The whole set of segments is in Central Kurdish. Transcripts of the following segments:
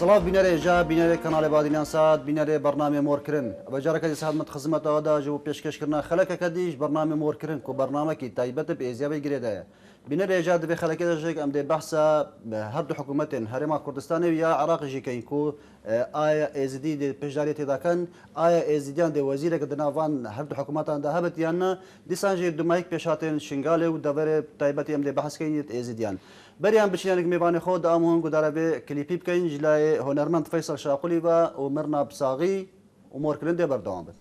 سلاف بینەرێ جا بینەرێ کەناڵێ بادینیان سات بینەرێ بەرنامێ مۆرکردن بەجارەکەی سەحمەت خزمەتەوەدا ژ و پێشکەشکردنا خەلەکەکە دیش بەرنامێ مۆرکردن و بەرنامەکی تایبەتە ئێزیابی گرێدایە بینەرێ جا دەبێ خەلەکە دەژێک ئەم دێ بەحسە هەردوو حکوومەتێن هەرێما کوردستانی یا عراقیژی کەین و ئایا ئێزیدی پێشداری تێداکەن ئایا ئێزیدیان دێ وەزیرێکە دناوان هەردوو حکوومەتاندا هەبێت یاننا دیسانژێ دومایک پێشاتێن شنگالێ و دەبەرێ تایبەتی ئەم دێ بەحسکەینێت ئێزیدیان بەریان بچیانێک میێوانی خۆ دامون گودارەبێ کلیپی بکەین ژلای هۆنەرمەند فەیسەڵ شاقولی بە و مرنا بساغی و مۆرکردن دێ بەردەوام بن.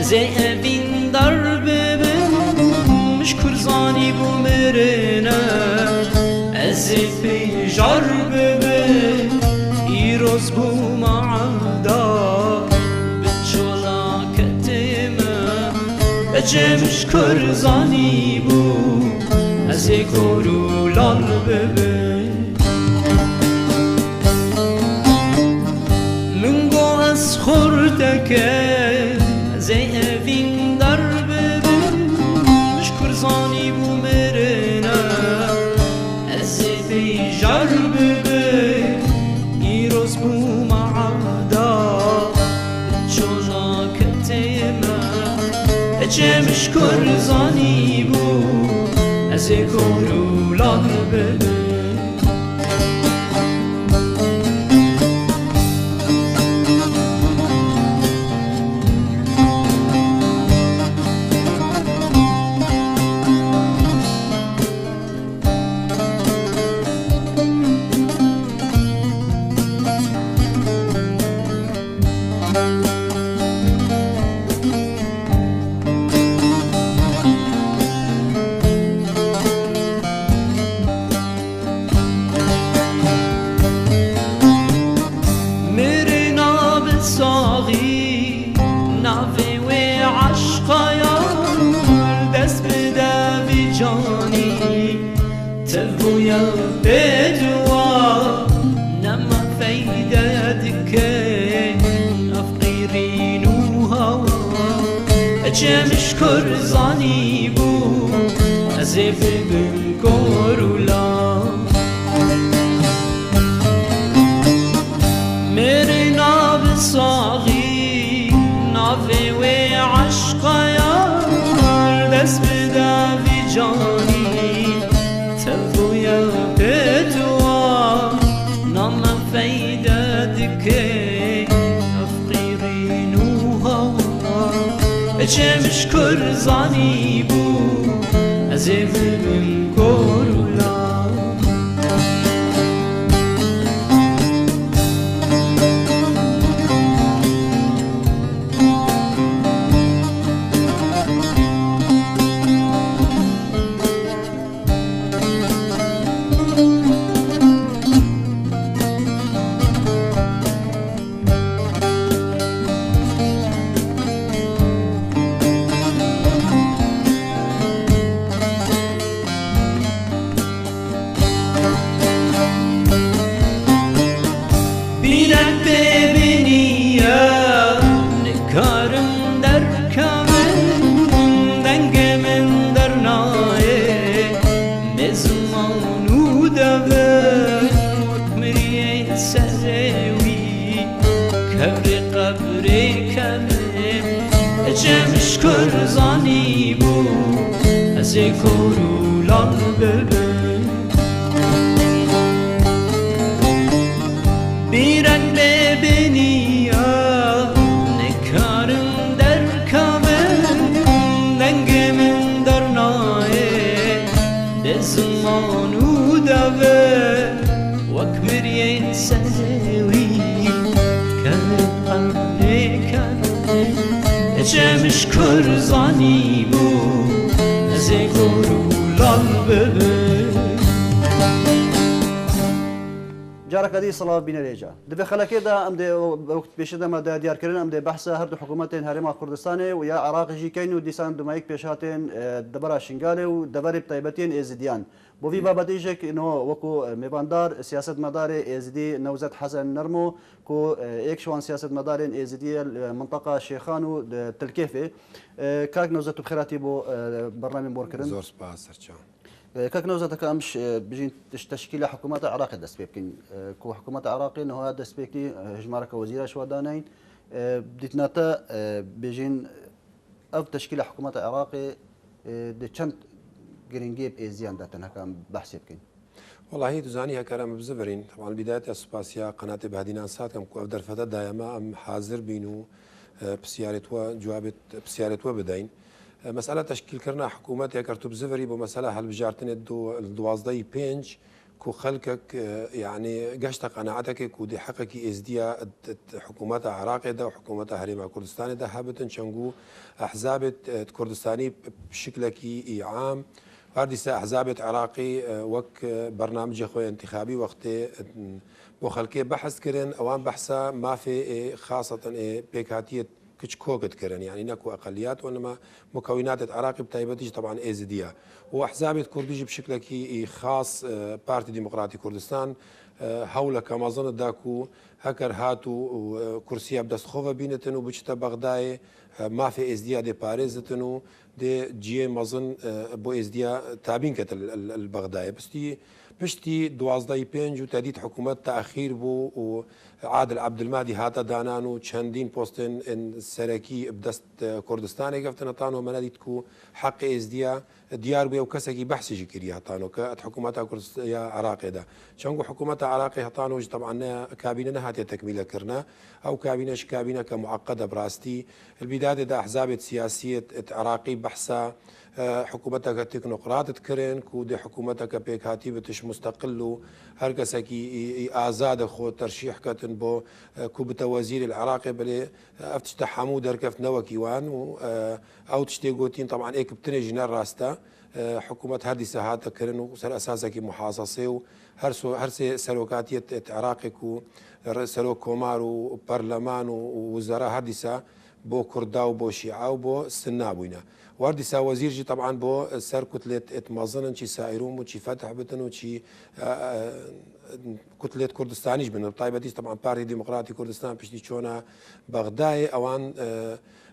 زين درب مش كرزاني بومرنا أزفي جرب يروز بومعدا بتشولا كتما أجمش كرزاني بو أزي كورو لالب من قو أسخرتك زي فين درب مش كرزاني بومرنا أزفي جرب يروز بومعدا بتشولا كتما أجمش كرزاني بو أزي كورو لالب جمش كرزاني بو أزف بن كورولا ميري ناب صاغي نافي وعشقا يا دس بدا في جاني تفو يا بدوا نام فايدة دكي أفقيرين وهوا أجمش كرزاني بو أزف من كورولا جمش كرزاني بو أزي كورو لالبب خانو دوه وكبرين سوي كانت قلبي كانت جمش كرزاني بو زي كورو لالبه جارك هذه صلاة بين رجع دبي خلك كده أم ده وقت بيشدة ما ده ديار كرين أم ده بحث هردو حكومتين هرم كردستاني ويا عراق جي كينو ديسان دمايك بيشاتين دبرة شنغالي ودبرة طيبتين إزديان بوفي باباتيجك إنه وكو ميباندار سياسة مداري إزدي نوزت حسن نرمو كو إكشوان سياسة مدارين إزدي المنطقة شيخانو تلكيفي كاك نوزت بخيراتي بو برنامج موركرين زور سباس سرچان كاك نوزت كامش بيجين تشكيل حكومات عراق دست بيكين كو حكومات عراقي انه هذا دست بيكي هجمارك وزير شو دانين بديتناتا بيجين او تشكيل حكومات عراقي دي چند جرينجيب ايزيان داتنا كان بحث بكين والله هي تزانيها كلام بزفرين طبعا البداية السباسيا قناة بهدينا سات كم كو افدر فتا دايما ام حاضر بينو بسيارتوا جوابت بسيارتوا بدين مسألة تشكيل كرنا حكومات يا كرتوب زفري بمسألة هل بجارتين الدوازداي بينج كو خلقك يعني قشت قناعتك كو دي حقك ازديا حكومات عراقي ده وحكومات هريمة كردستاني ده هابتن شنقو أحزاب كردستاني بشكلك عام هارديسا أحزاب عراقي وك برنامج خوي انتخابي وقت بو خلقي بحث كرن اوان بحثا ما في خاصة بيكاتية كش كوكت كرن يعني نكو اقليات وانما مكونات العراقي بتايبتيج طبعا ازديا واحزاب كرديجي بشكل خاص بارتي ديمقراطي كردستان حول كما ظن داكو هكر هاتو كرسي بدست خوفا بينتن وبشتا بغداي ما في ازديا دي باريزتنو دي جي مظن بو ازديا تابين كت البغداي بس دي بشتي دوازداي بينج وتهديد حكومات تأخير بو وعادل عبد المهدي هاتا دانانو تشاندين بوستن ان سركي بدست كردستاني قفتنا طانو مناديتكو حق ازديا ديار بيو كسكي بحث جكري هطانو كات حكومات كردستان عراقي دا شنقو حكومات عراقي هطانو طبعا كابينة هاتي تكميلة كرنا او كابينة كمعقدة براستي البداية دا احزاب سياسية عراقي بحثا حكومتك تكنوقراط كرن كو دي حكومتك بيك هاتي بتش مستقل هر كسكي آزاد خو ترشيح كتن بو كو بتوزير العراقي بلي افتش تحمو دركفت نوكيوان او تشتي قوتين طبعا ايك بتني جنار راستا حكومة هردي ساعات كرن وسر اساسك محاصصي هر سلوكاتية عراقي كو سلوك كومار وبرلمان ووزراء هردي سا بو كردا وبو شيعة وبو سنابوينا واردي سا وزير جي طبعا بو سر كتلة اتمازنن شي سائروم وشي فتح بتن وشي كتلة كردستانيش بن طيبتيش طبعا بارتي ديمقراطي كردستان بشتي شونا بغداي اوان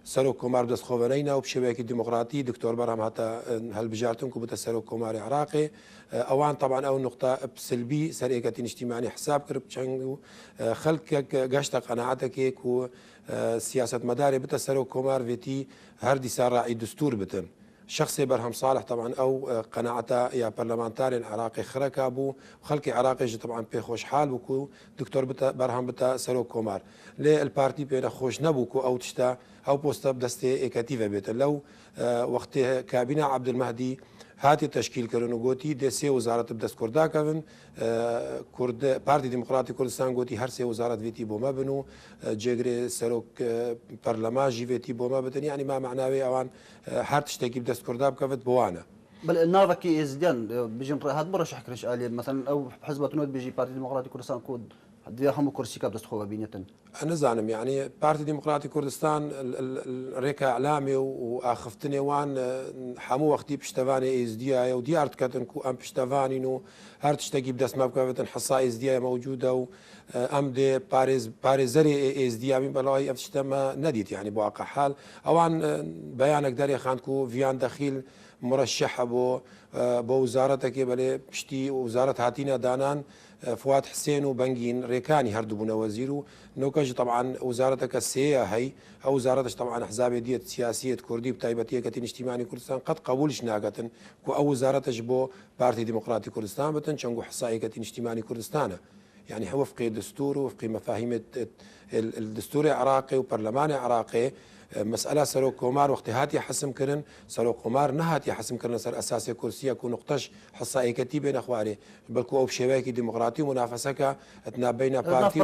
سلوك كومار دست خوفنينا وبشبكة ديمقراطي دكتور برهم حتى هل بجارتنكم بتا سلوك كوماري عراقي اوان طبعا او نقطة بسلبي سريكة اجتماعي حساب كرب تشنغو خلقك قاشتا قناعتك كو سياسة مداري بتا سلوك كومار فيتي هردي سار راعي دستور بتن شخصي برهم صالح طبعا او قناعته يا برلمانتاري العراقي خركا بو وخلقي عراقي طبعا بي خوش حال بكو دكتور بتا برهم بتا سلوك كومار لي البارتي بينا خوش نبوكو او تشتا او بوستا بدستي ايكاتيفا بيت لو وقت كابينة عبد المهدي هاتي تشكيل كرنو قوتي دي سي وزارة بدست كردا كفن كرد بارتي ديمقراطي كردستان قوتي هر سي وزارة فيتي بوما بنو جيغري سلوك برلمان جي فيتي بوما بتن يعني ما معناه اوان هر تشتكي بدست كردا بكفت بوانا بل النافكي ازديان بيجي هاد مرشح كرش الي مثلا او حزب تنود بيجي بارتي ديمقراطي كردستان كود دي هم كرسي كاب دست خوبا بينتن انا زعلم يعني بارتي ديمقراطي كردستان الريكا اعلامي واخفتني وان حمو وقتي بشتفاني ازديا وديارت كاتن كو ام بشتفاني نو هر تشتكي بدست ما بكفتن حصا ازديا موجوده ام دي باريزري ازديا من بلاي افتشتما نديت يعني بواقع حال اوان بيانك داري خانكو فيان دخيل مرشح بو وزارتك بلي بشتي وزاره هاتينا دانان فؤاد حسين وبنجين ريكاني هردو بنا وزيرو نوكاج طبعا وزارتك السيئة هي او وزارتش طبعا احزاب ديت سياسيه كردي بتايبتيه كتين اجتماعي كردستان قد قبولش ناقتن كو او وزارتش بو بارتي ديمقراطي كردستان بتن شنقو حصائي كتين اجتماعي كردستان يعني وفق دستور وفق مفاهيم الدستور العراقي وبرلمان العراقي مسألة سرو كومار وقت هاتي حسم كرن سرو كومار نهاتي حسم كرن سر أساسي كرسية كو نقطش حصة إيكتي بين أخواري بلكو أو بشباكي ديمقراطي منافسة اتنا بين بارتي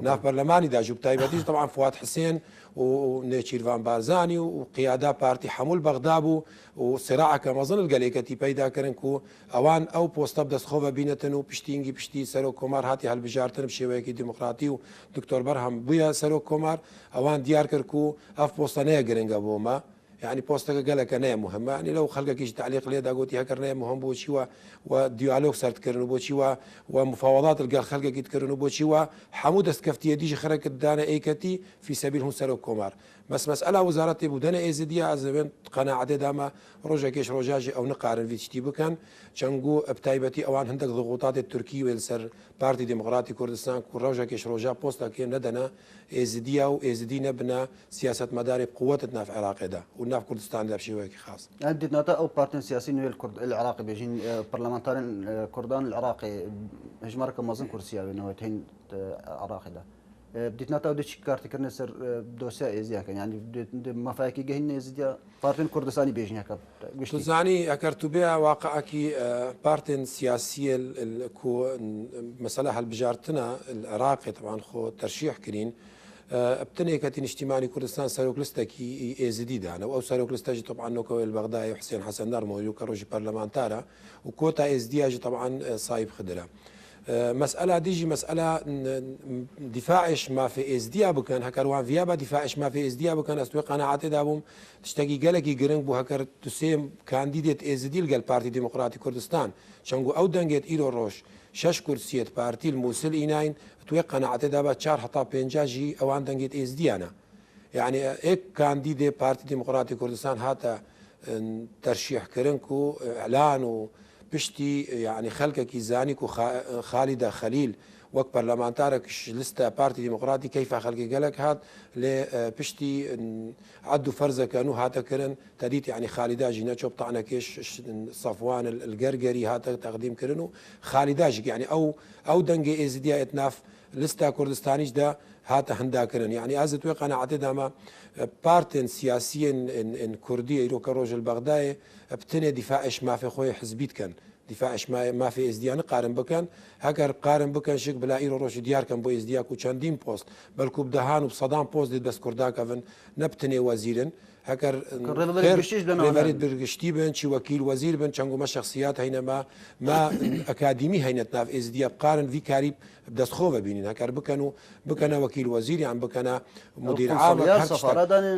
ناف برلماني دا جوب تايبتيش طبعا فؤاد حسين ونيتشير فان بارزاني وقيادة بارتي حمول بغداد وصراع كما ظن القليكتي بيدا كرنكو اوان او بوستا بدس خوفا بينتن وبشتينجي بشتي سرو كومار هاتي هالبجارتن بشويكي ديمقراطي ودكتور برهم بويا سرو كومار اوان ديار كركو اف بوستا نيا جرينجا بوما يعني بوستك قال لك انا مهمه يعني لو خلقك يجي تعليق لي دا قلت هكرنا مهم بوشي وديالوج صارت كرنو بوشي ومفاوضات القال خلقك يتكرنو بوشي حمود اسكفتي ديجي خرك الدانا ايكتي في سبيل هون سرو كومار بس مساله وزاره بودنا ايزديا ازبن قناعه داما روجا كيش روجاجي او نقارن في تشتي بكن شنقو بتايبتي اوان هندك ضغوطات التركي والسر بارتي ديمقراطي كردستان روجا كيش روجا بوستا كي ندنا ايزديا وايزدي نبنا سياسه مداري بقوتنا في العراق ده وناف كردستان ده بشيء خاص. عندنا او بارتين سياسيين الكرد العراقي بيجين برلمانتارين كردان العراقي هجمار كمازن كرسيا بنوتين عراقي ده. بديت نتا ودش كارت كرنا سر دوسا ازيا كان يعني ما فاكي جهن ازيا بارتين كردستاني بيجين هكا تزاني اكرتو بها واقعكي بارتين سياسيه الكو مساله هالبجارتنا العراقي طبعا خو ترشيح كرين ابتني كاتين اجتماعي كردستان ساروك لستكي ازدي دانا او ساروك لستاجي طبعا نوكو البغدادي وحسين حسن نرمو يوكروجي برلمانتارا وكوتا ازدياجي طبعا صايب خدله مسألة ديجي مسألة دفاعش ما في ازديا بكن هكروان فيابا دفاعش ما في ازديا بكن استوي قناعتي دابهم تشتكي قالكي جرينج بو هكر تسيم كانديديت ازديل قال بارتي ديمقراطي كردستان شنقو او دنجيت ايرو روش شش كرسيت بارتي الموصل ايناين توي قناعتي دابا تشار حتى بينجاجي او عن دنجيت ازديانا يعني ايك كانديدي بارتي ديمقراطي كردستان هاتا ترشيح كرنكو اعلان بشتي يعني خلقك زانيك وخالد خليل وك برلمانتارك لستا بارتي ديمقراطي كيف خلقي قالك هاد بشتي عدوا فرزة كانوا هاتا كرن تديت يعني خالدا جينا شوب طعنا كيش صفوان القرقري هاتا تقديم كرنو خالداجك يعني او دنجي ازديا اتناف لستا كردستانيش دا هاتا هندا كرن يعني ازت وقع انا عتدها بارتين سياسيين ان كرديه يروك روج البغدادي ابتني دفاعش ما في خوي حزبيت كان دفاعش ما في ازديان قارن بكن هكر قارن بكن شك بلا ايرو روش ديار كان بو ازدياك وشاندين بوست بلكو بدهان وبصدام بوست بس كرداكفن نبتني وزيرن هكر ريفريد برغشتي بن شي وكيل وزير بن شانغو ما شخصيات هينما ما اكاديمي هينتنا في ازديا قارن في كاريب بدس خوفه بينين هكر بكنا وكيل وزير يعني بكنا مدير عام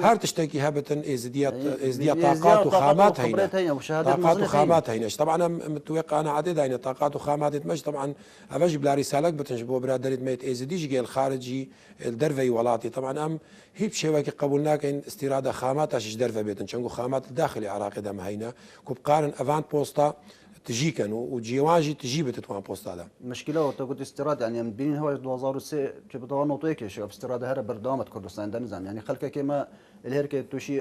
هر تشتكي هبتن ازديا طاقات وخامات هينا طاقات وخامات هينا طبعا متوقع انا عدد هينا طاقات وخامات مش طبعا ابج بلا رسالك بتنجبو برادريد ميت ازدي جي الخارجي الدرفي ولاتي طبعا ام هي بشيء قبولنا كاين استيراد خامات اش درفه بيتن شنو خامات الداخلي العراقي دام هينا كوب قارن افان بوستا تجي كانوا وجيواجي تجي بتتوان بوستا ده مشكله وتقول استيراد يعني من بين هو 2003 جبتوا نوتيك شو استيراد هذا بردامه كردستان ده نظام يعني خلك كما الهركه توشي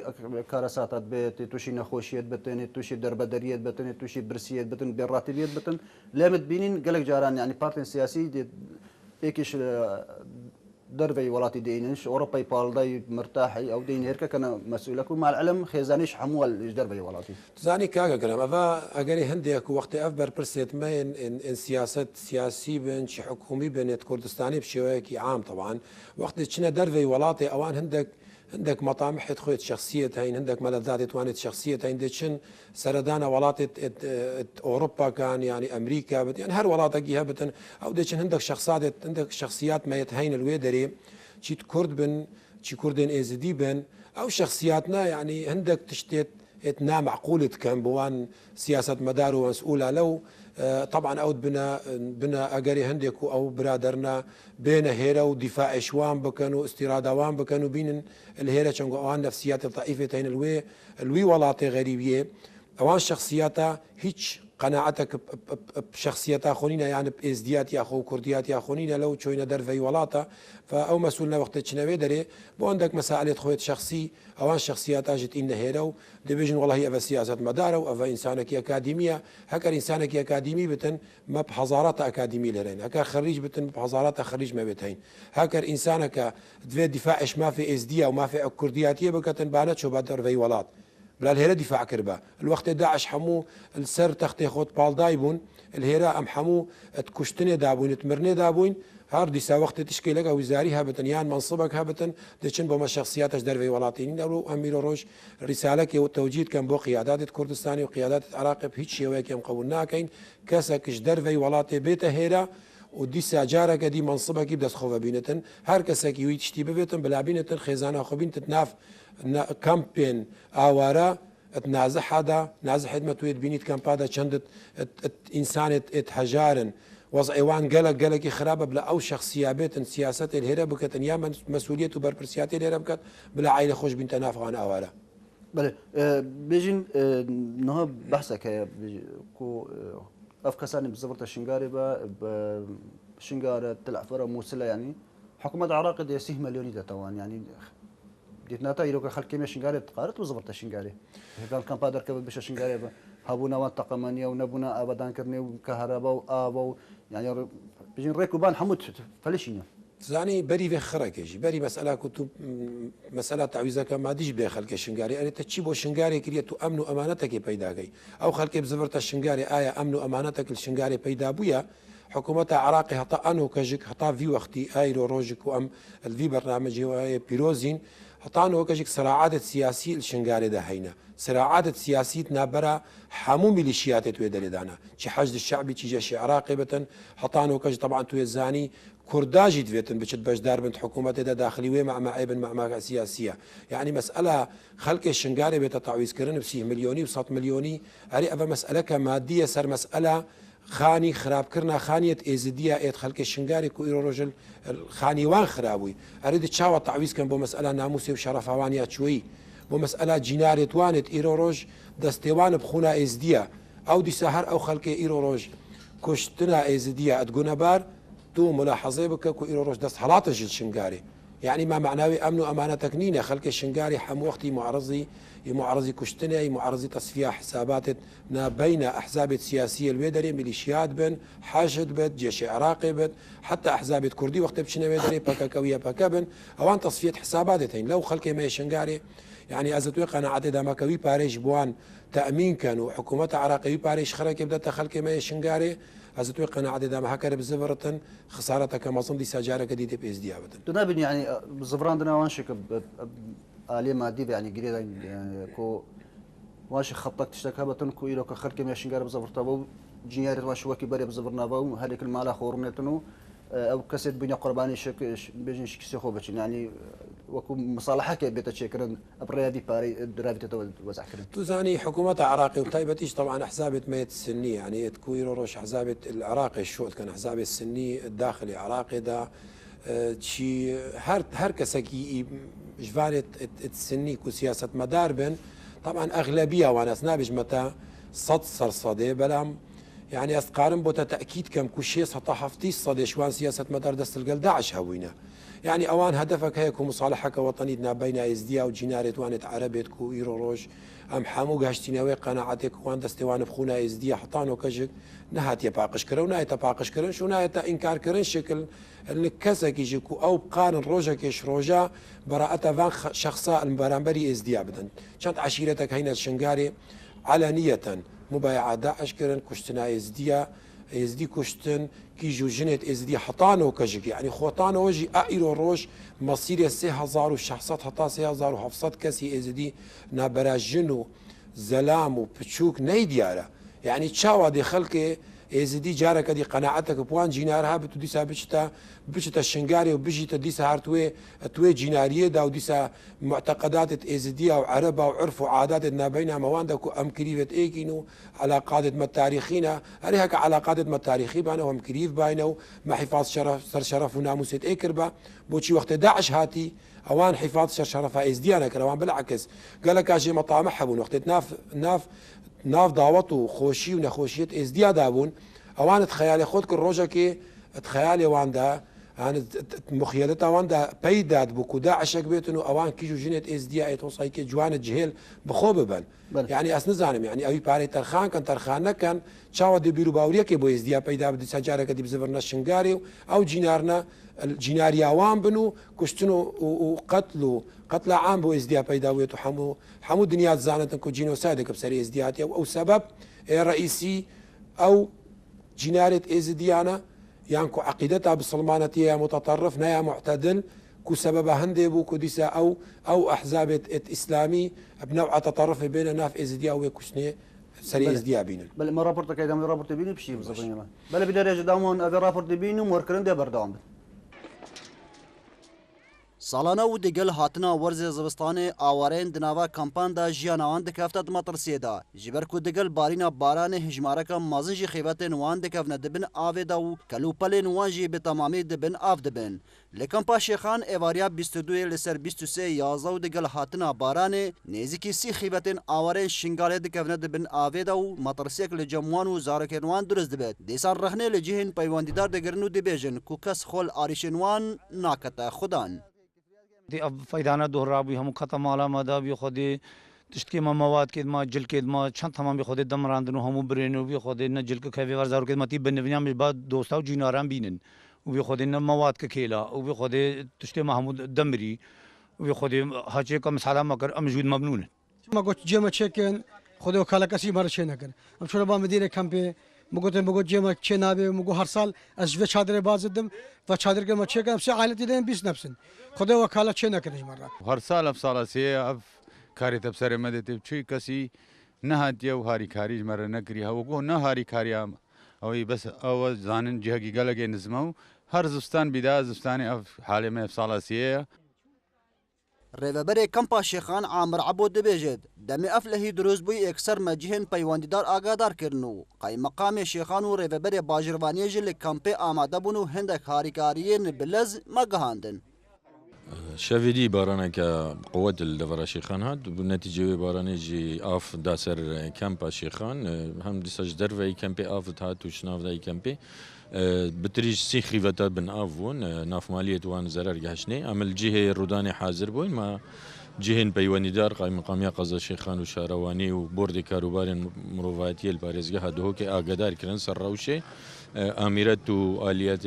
كارسات بيت توشي نخوشيت بتن توشي دربدريت بتن توشي برسيت بتن براتبيت بتن لامت بينين قالك جاران يعني بارتي سياسي ايكش دربي ولاتي دينش اوروبا بالداي مرتاحي او دين هيك كان مسؤولكم مع العلم خيزانيش حمول دربي ولاتي زاني كاغا كلام افا اجري هنديك وقت افبر برسيت ما ان سياسه سياسي بين شي حكومي بين كردستاني بشويكي عام طبعا وقت تشنا دربي ولاتي اوان عندك مطامح خويت شخصيه هين عندك ملذات توانت شخصيه هين دشن سردانا ولات اوروبا كان يعني امريكا يعني هر ولات جهه او دشن عندك شخصيات ما يتهين الويدري شي كرد بن شي كردن ازدي بن او شخصياتنا يعني عندك تشتيت اتنا معقوله كان بوان سياسه مدار ومسؤوله لو طبعا اود بنا اجري هندك او برادرنا بين هيرا ودفاع شوان بكنوا استيرادوان بكنوا بين الهيرا شنقو اوان نفسيات الضعيفه تين الوي ولاتي غريبيه اوان شخصياتها هيج قەناعەتك بشخصيتا خونينا يعني بإزديات يا خو كرديات يا خونينا لو تشوينا درفي ولاتا فأو مسؤولنا وقت تشنوي دري بو عندك مسائل خويت شخصي أوان شخصيات أجت إن هيرو ديفيجن والله هي سياسة مدار أو إنسانك أكاديمية هكا إنسانك أكاديمي بتن ما بحضارات أكاديمي لرين هكا خريج بتن بحضارات خريج ما بتهين هكا إنسانك دفي دفاعش ما في إزديا وما في كردياتية بكتن بانت شو بعد درفي ولات بلا الهيرة دفاع كربا الوقت داعش حمو السر تختي خوت بالدايبون الهيرة أم حمو تكشتني دابون تمرني دابون هاردي سا وقت تشكيلك وزاري هابتن يان منصبك هابتن دشن بما شخصياتش درفي ولاتين أو أمير روج رسالك والتوجيه كان بو قيادات كردستاني وقيادات العراق بهيج شيء وياكم قولنا كاين كاسكش درفي ولاتي بيت هيرة وديسا جارك دي منصبك يبدا خوفا بينتن هر كساكي ويتشتي ببيتن بلا بينتن خزانه خو بين تتناف كامبين اوارا تنازح هذا نازح ما تويد بينيت كامبادا چند انسان اتحجارن وضع ايوان قلق خرابه بلا او شخصيه بيتن سياسه الهرب بكتن يا مسؤوليته بربرسيات الهرب بكت بلا عائله خوش بين تناف عن اوارا بله بيجين نها بحثك كو افكاساني بزبرت الشنغاري با شنغار تلع فرا موسلا يعني حكومه العراق دي 6 مليون دا توان يعني ديتناتا يروك خلق كيميا شنغاري تقارت وزبرت الشنغاري قال كان بادر كبل بش شنغاري هابونا وانتقمانيا ونبونا ابدان كرني وكهرباء وابو يعني بيجين ريكوبان حمود فلشينا زاني بري في خركيجي بري مسألة كنت مسألة تعويزك ما ديش بين خلق الشنغاري أنا تشيبو شنغاري كريتو أمن وأمانتك بيداقي أو خلق بزفرت الشنغاري آية أمن وأمانتك الشنغاري بيدا بويا حكومة عراقي هطا أنو كجك هطا في وقتي آيرو روجك وأم الفي برنامجي وآية بيروزين هطا أنو كجك صراعات سياسي الشنغاري ده هينا صراعات سياسية نابرا حمو ميليشيات تويدري دانا شي حشد الشعبي شي جيش عراقي بتن هطا أنو كج طبعا تويزاني كرداجي دفيتن بشت باش دار بنت حكومة دا داخلية مع معيبن مع سياسية يعني مسألة خلق الشنغاري بتتعويز كرن بسيه مليوني وصات مليوني أري أفا مسألة كمادية سر مسألة خاني خراب كرنا خانية إزدية إيد خلق الشنغاري كو إيرو رجل خانيوان خرابوي أريد تشاوى التعويز كان بو مسألة ناموسي وشرف هوانيات شوي بو مسألة جيناري توانت إيرو روج دستيوان بخونا إزدية أو دي سهر أو خلق إيرو روج كشتنا إزدية أتقونا بار تو ملاحظه بك كو إيرو روج دست حالاتش الشنغاري يعني ما معناوي امن وامانتك نينه خلق الشنغاري حم وقتي معرضي كشتنه معرضي تصفيه حسابات بين احزاب سياسيه الويدري ميليشيات بن حاشد بد جيش عراقي بد حتى احزاب كردي وقت بشنه ويدري باكاكويه باكابن اوان تصفيه حساباتين لو خلق ما الشنغاري يعني ازتوي قناعه دما كوي باريش بوان تامين كانوا حكومه عراقيه باريش خلق بدات خلق ما الشنغاري أزتوي قناعة دام هكذا بزفرة خسارتها كما صندي سجارة جديدة بإزدياد بدن. تنابن يعني بزفران دنا وانشك آلية مادية يعني قريبا يعني كو وانش خطك تشتكى بتن كو إلو كخلك ما شنقار بزفرة بو جيار واش وكي بري بزفرنا بو هذيك المال خورنتنو أو كسد بني قرباني شك بيجن شك سيخو بتشين يعني وكو مصالحة كي بيتشكرن أبريادي باري درابي تتوزع كرن. تزاني حكومة عراقي وطيبتيش طبعا أحزاب ميت السنية يعني تكويرو روش أحزاب العراقي الشوط كان أحزاب السني الداخلي عراقي دا شي هر كسكي جفارة السني كو سياسة مدار بن طبعا أغلبية وناس نابج متى صد صدي بلام يعني أستقارن بوتا تأكيد كم كل سطح حفتيش صدي شوان سياسة مدار دست القل داعش هوينا يعني اوان هدفك هيك مصالحه وطنيتنا بين ازديا وجيناريت وانت عربيت كو ايرو روج ام حمو غاشتيناوي قناعتك وان دستوان بخونا ازديا حطانو كجك نهات يباقش كرو نايت باقش كرن شو نايت انكار كرن شكل الكسك يجيكو او قانون روجك ايش روجا براءه فان شخصا المبرامبري ازديا بدن كانت عشيرتك هنا الشنغاري علانيه مبايعه داعش كرن كشتنا ازديا ازدي كشتن كي جو جنت ازدي حطانو كجك يعني خوطانو وجي ايرو روج مصير 3000 شخصات حتى 3700 كسي ازدي نابراجنو زلام وبتشوك نيديارا يعني تشاوا دي خلقي ازدي جارك دي قناعتك بوان جينارها بتديسا بشتا الشنغاري وبجيتا ديسا هارتوي جيناريه دا وديسا معتقدات ازديا وعربا وعرف وعادات ما بينها مواندك ام كريفت ايكينو علاقات ما تاريخينا هريها علاقات ما تاريخي بانا وهم كريف باينو ما حفاظ شرف وناموس ايكربا بوشي وقت داعش هاتي اوان حفاظ شرفها ازديانا كروان بالعكس قال لك اجي مطامح حبون وقت ناف ناف داوەت و خۆشی و نەخۆشیت ئێزدیادا بوون ئەوانت خەیالی خۆت کرد ڕۆژێکی خەیاڵێواندا مخیلت ئەواندا پەیداد بوو و داعشێک بێتن و ئەوان کیژ و ژنێت ئێزدیا ئێتۆسایکە جوانە جهێل بخۆ ببن یعنی ئەس نزانم یعنی ئەوی پارەی تەرخانکەن تەرخان نەکەن چاوە دەبیر و باوریەکێ بۆ ئێزدیا پەیدا بدی سەجارەکە دی بزەبەرنە شنگاری و ئەو جینارنە جیناریاوان بن و کوشتن و قتل عام بۆ ئێزدیا پەیدا بێت و هەموو دنیا زانێتن و جینۆسایدێکە بسەری ئێزدیاتی ئەو سەبەب ڕئیسی ئەو جینارێت ئێزدیانە یان کو عقیدەتا بسلمانەتی یا متطرف نیا معتدل كو سبب هندي بو كو ديسا او احزاب اسلامي بنوع تطرف بين ناف ازديا وكشني سري ازديا بينن بل ما رابورت كايدا من رابورت بيني بشي بزبطين بل بدرجه دامون ابي رابورت بيني موركرن دي بردام سالانه و دگل هاتنا ورز زبستان آوارین دناوا کمپان دا جیانوان دکفتت مطرسیه دا جبر کو دگل بارینا باران هجماره کا مازن جی خیبتن وان دکفنه دبن آوه دا و کلو پلین وان جی به تمامی دبن آف دبن لکمپا شیخان ایواریا 22 لسر 23 یازده و دگل هاتنا باران نیزی سی خیبتن آوارین شنگاله دکفنه دبن آوه دا و مطرسیک لجموان و زارکنوان درست دبد دیسان رخنه لجهن پیواندیدار دگرنو دبیجن کو کس خول آریشنوان ناکتا خودان دي فايدانا دهرابي هم ختم على مدى بيخدي تشتكي ما مواد كده ما جل كده ما شن تمام بيخدي دم راندنو هم برينو بيخدي نجل كخفي ورزارو كده ما تي بنفنيا مش بعد دوستا وجيناران بينن وبيخدي مواد ككيلا وبيخدي تشتكي محمود دمري وبيخدي حاجة كم سالم مكر أمجود مبنون ما قلت جيما تشيكن خدي وكالة كسي مرة شيء نكر أم شو ربما مدينة كامبي مقول جيما تشينابي مقول هرسال أشوف شادر بازدم فشادر كم تشيكن بس عائلتي لين بيس نفسن خدا وكالة شيء نكرش مرة هرسال أفصال سيا أف كاري تبصر مدة شيء كسي نهاد يو هاري كاري مرة نكري هو نهاري كاري أم أو بس أو زانن جهة قالك نزمو هر زستان بدا زستاني أف حالة ما أفصال سيا ریوبر کمپا شیخان عامر عبود دبیجد دمی افلهی دروز بوی اکثر مجهن پیواندیدار آگادار کرنو قای مقام شیخان و ریوبر باجروانی جل کمپ آماده بونو هندک هاریکاریین بلز مگهاندن شافيدي بارانك قوة الدفرة شيخان هاد بالنتيجة باراني جي آف داسر كامبا شيخان هم ديساج درفي كامبي آف هات وشناف داي كامبي بتريج سي خيفتات بن آفون ناف مالية وان زرار جهشني عمل جهة روداني حاضر بوين ما جهن بيواني دار قايم مقامية قضاء شيخان وشارواني وبورد كاروبار مروفاتي الباريزجها دهوك آقدار كرن سروشي آميرات وآليات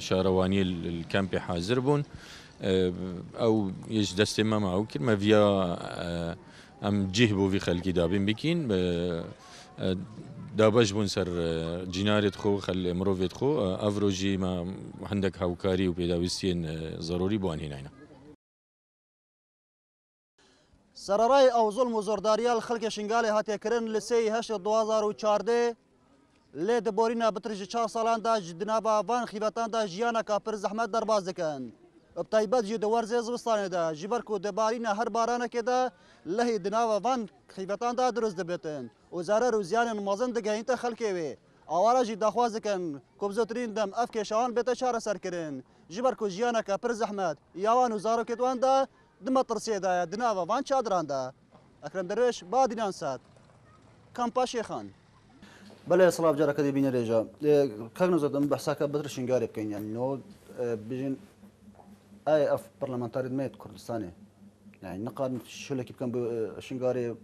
شارواني الكامبي حاضر بون او يش دست ما معه كلمة فيا ام جهبو في خلقي دابين بكين دابش بون سر جنارت خو خل مروفيت خو افروجي ما عندك هاوكاري وبيداويستين ضروري بوان هنا سرراي او ظلم وزورداريا الخلق شنغالي هاتي كرن لسي هش 2014 لي دبورينا بترج 4 سالان دا جدنابا وان خيبتان دا جيانا كابر زحمت درباز دكن بتايبات جي دوار زي زبستان دا جبركو دبارينا هر بارانه كده لهي دناوا وان خيبتان دا درز دبتن وزاره روزيان مازن دگهين تا خلقي وي اوارا جي دخواز كن كوبزوترين دم افك شان بيت شهر سركرن جبركو جيانا كابر زحمت يوان وزارو كتوان دا دم ترسي دا دناوا وان چادران دا اكرم درويش بادينان سات كامبا شيخان بله صلاف جارك دي بين رجا كان زدم بحساك بدر شنغاري بكين يعني نو بيجن اي اف برلمانتاري ميت كردستاني يعني نقاد شلك كان شنغاري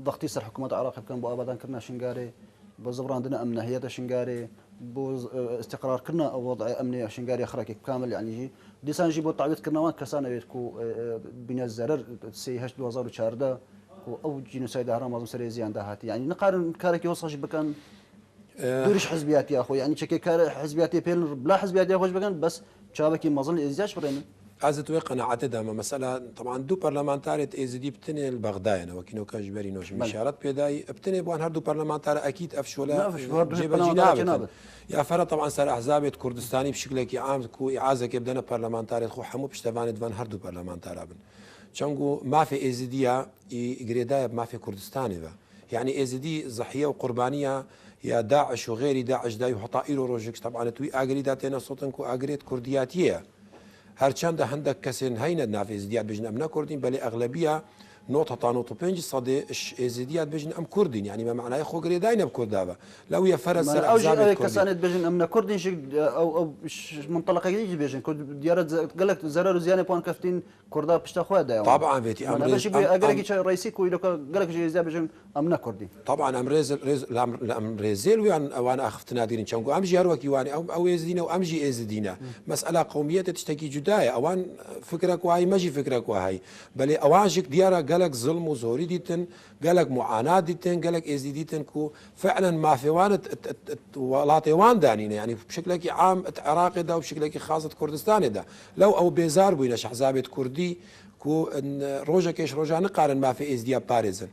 ضغطي سر حكومه العراق كان بو ابدا كنا شنغاري بزبر عندنا امن هي شنغاري بو استقرار كنا وضع امني شنغاري خرك كامل يعني جي ديسان جيبو تعويض كنا وان كسانه بيتكو بناء الزرر سي هش 2014 او جينوسايد هرم سري زيان دهات يعني نقارن كارك يوصل بكان دورش حزبياتي يا اخوي يعني شكي كار حزبياتي بين بلا حزبياتي خوش بكان بس شابكي مظل ازدياج برين عزت وي قناعتي دام مسألة طبعا دو برلمانتاري ازدي بتني البغداد وكينو كاجبري نوش مشارات بيداي بتني بوان هردو برلمانتاري اكيد افشولا جيب جناب يا فرا طبعا صار احزاب كردستاني بشكل عام كو اعازه كيبدنا برلمانتاري خو حمو بشتفان دفان هردو برلمانتاري بن چونگو ما في ازديا يغريداي ما في كردستاني با يعني ازدي ضحيه وقربانيه يا داعش وغير داعش داي وحطائر روجكس طبعا توي اغريداتنا صوتنكو اغريد كردياتيه هرچند هندك كسن هين نافذ ديا بجن امنا كردين بل اغلبيه نقطة تا نقطة 5 صدي ازدياد بجن ام كردين يعني ما معناه خو قريداين بكردابة لو يا فرس من أوجه كسانة بيجن أمنا كردين شيء أو منطلقة جديد بيجن كرد ديارة قالك زرار زيانة بون كفتين كردا بشتاخوا ده طبعا بيتي أمريز أقولك شيء رئيسي كوي لو قالك شيء زي بيجن أمنا كردين طبعا أمريزيل وأنا أخفت نادين شانكو أمجي هروكي واني أو يزدينا وأمجي يزدينا مسألة قومية تشتكي جداية أوان فكرك وهاي ماجي فكرك وهاي بل أواجك ديارة قالك ظلم وزوري ديتن قالك معاناة ديتن قالك إزدي ديتن كو فعلا ما في وان ولاطيوان دانين يعني بشكلك عام عراقي ده وبشكلك خاصة كردستان ده لو أو بيزار بوينش حزابة كردي كو روجا كيش روجا نقارن ما في إزديا باريزن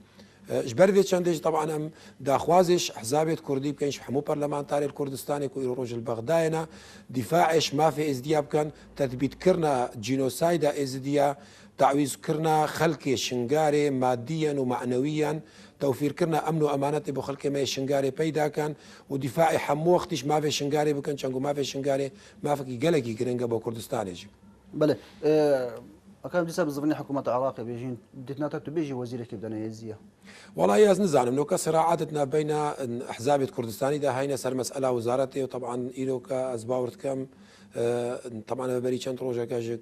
جبر في چندش طبعا ام داخوازش حزابة كردي بكنش حمو برلمانتاري الكردستاني كو روج البغداينا دفاعش ما في ازدياب كان تثبيت كرنا جينوسايدا ازديا تعويض كرنا خلق شنغاري ماديا ومعنويا توفير كرنا امن وامانه بو خلق ما شنغاري بيدا كان ودفاع حمو وقتش ما في شنغاري بكن چنگو ما في شنغاري ما في قلقي كرنگا بو كردستان بله أكان جساب الزبني حكومة العراق بيجين دتناتك بيجي وزير كيف دنا يزيه والله يا نزعل انه كصراعاتنا بين احزاب كردستاني ده هينا صار مساله وزارتي وطبعا إيلو كازباورت كم طبعا بري كانت روجا كاجك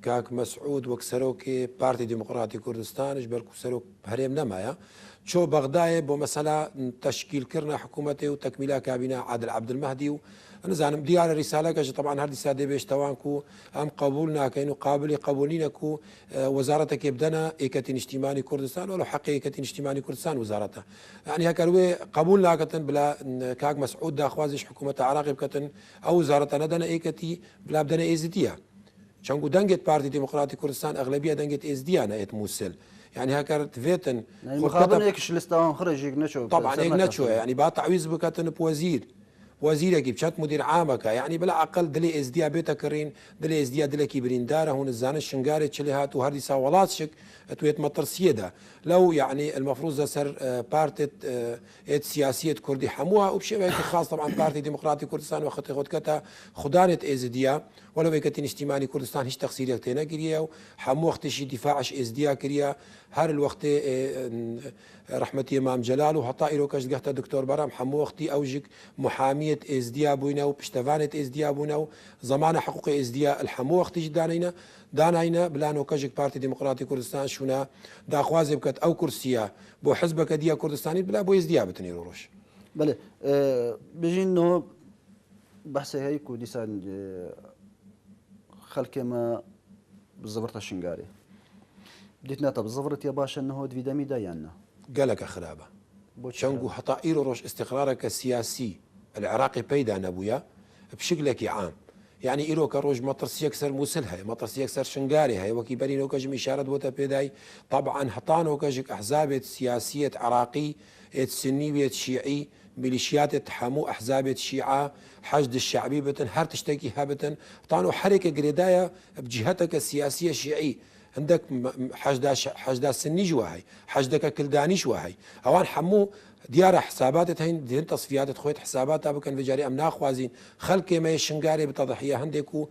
كاك مسعود وكسروكي بارتي ديمقراطي كردستان جبركو سروك هريم نمايا شو بغداي بمسألة تشكيل كرنا حكومته وتكميلها كابينة عادل عبد المهدي أنا زانم ديار رسالة كاج طبعا هردي سادة بيش توانكو أم قبولنا كأنه قابل قبولينكو وزارتك يبدنا إيكتين اجتماعي كردستان ولا حق إيكتين اجتماعي كردستان وزارته يعني هكذا قبولنا كتن بلا كاك مسعود داخوازش حكومة العراق بكتن أو وزارتنا دنا إيكتي بلا بدنا إيزديا شانكو دنجت بارتي ديمقراطي كردستان أغلبية دنجت إزديانا إت موسل يعني هكذا تفيتن يعني مخابن يكش لستان خرج يقنشو طبعا يقنشو يعني بعد تعويض بكتن بوزير وزيرك بشات مدير عامك يعني بلا اقل دلي ازديا بيتا كرين دلي ازديا دلي كبرين داره هون الزان الشنغاري تشليهات وهردي ساولات شك تويت مطر سيده لو يعني المفروض سر بارتي سياسيه كردي حموها وبشيء خاص طبعا بارتي ديمقراطي كردستان وقت خدكتا خدانه ازديا ولو كتين اجتماعي كردستان هيش تقصير تينا كريا حمو وقت شي دفاعش ازديا كريا هر الوقت رحمتي امام جلال وحطائي لو كاش قحت الدكتور برام حمو وقتي اوجك محاميه ازديا بوينا وبشتفانه ازديا بوينا زمان حقوق ازديا الحمو وقتي جدانينا داناينا بلانو كاجك بارتي ديمقراطي كردستان شونا داخوازي بكت او كرسيه بو حزبك ديا كردستاني بلا بو ازديا بتني روش بله بيجي انه بحث هيك وديسان خلك ما بالزبرة الشنغاري ديتنا بالزبرة يا باشا انه دفيدامي دايانا قالك خرابه شنقو حطا ايرو روش استقرارك السياسي العراقي بيدا نبويا بشكلك عام يعني إيرو كروج مطرس يكسر موسلها مطرس يكسر شنغاري هاي وكي برينو كجم إشارة بوتا بيداي طبعا حطانو كجك أحزاب سياسية عراقي سنية شيعي ميليشيات حمو أحزاب الشيعة حشد الشعبي بتن هر تشتكي هابتن طانو حركة قريدايا بجهتك السياسية الشيعي عندك حشدا سني جواهي حشدك كلداني جواهي اوان حمو ديار حسابات هين دين تصفيات تخويت حسابات بكن في جاري امنا خوازين خلق ما شنغاري بتضحيه عندكو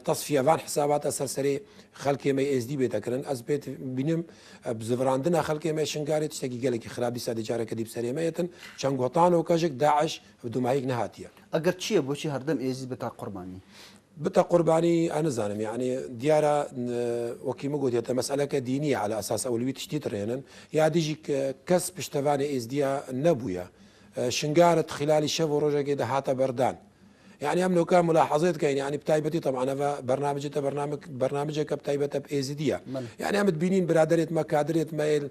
تصفيه فان حسابات سرسري خلق ما اس دي بتكرن از بيت بينم بزفراندنا خلق ما شنغاري تشتكي قالك خرابي سادي جاره كدي بسري ميتن شنغوطانو كاجك داعش بدو ما هيك نهاتيه اگر چی بوشي هردم ایزی بتا قرباني بتا قرباني انا زانم يعني ديارة وكي ما قلت مسألة دينية على اساس اولوية تشتيت رينا يا ديجيك كسب اشتفاني ازديا نبويا شنقارت خلال شهر ورجع كده هاتا بردان يعني امنو كان ملاحظات كاين يعني بتايبتي طبعا انا برنامجك بتايبته بايزديا يعني عم تبينين برادريه ما كادريه مايل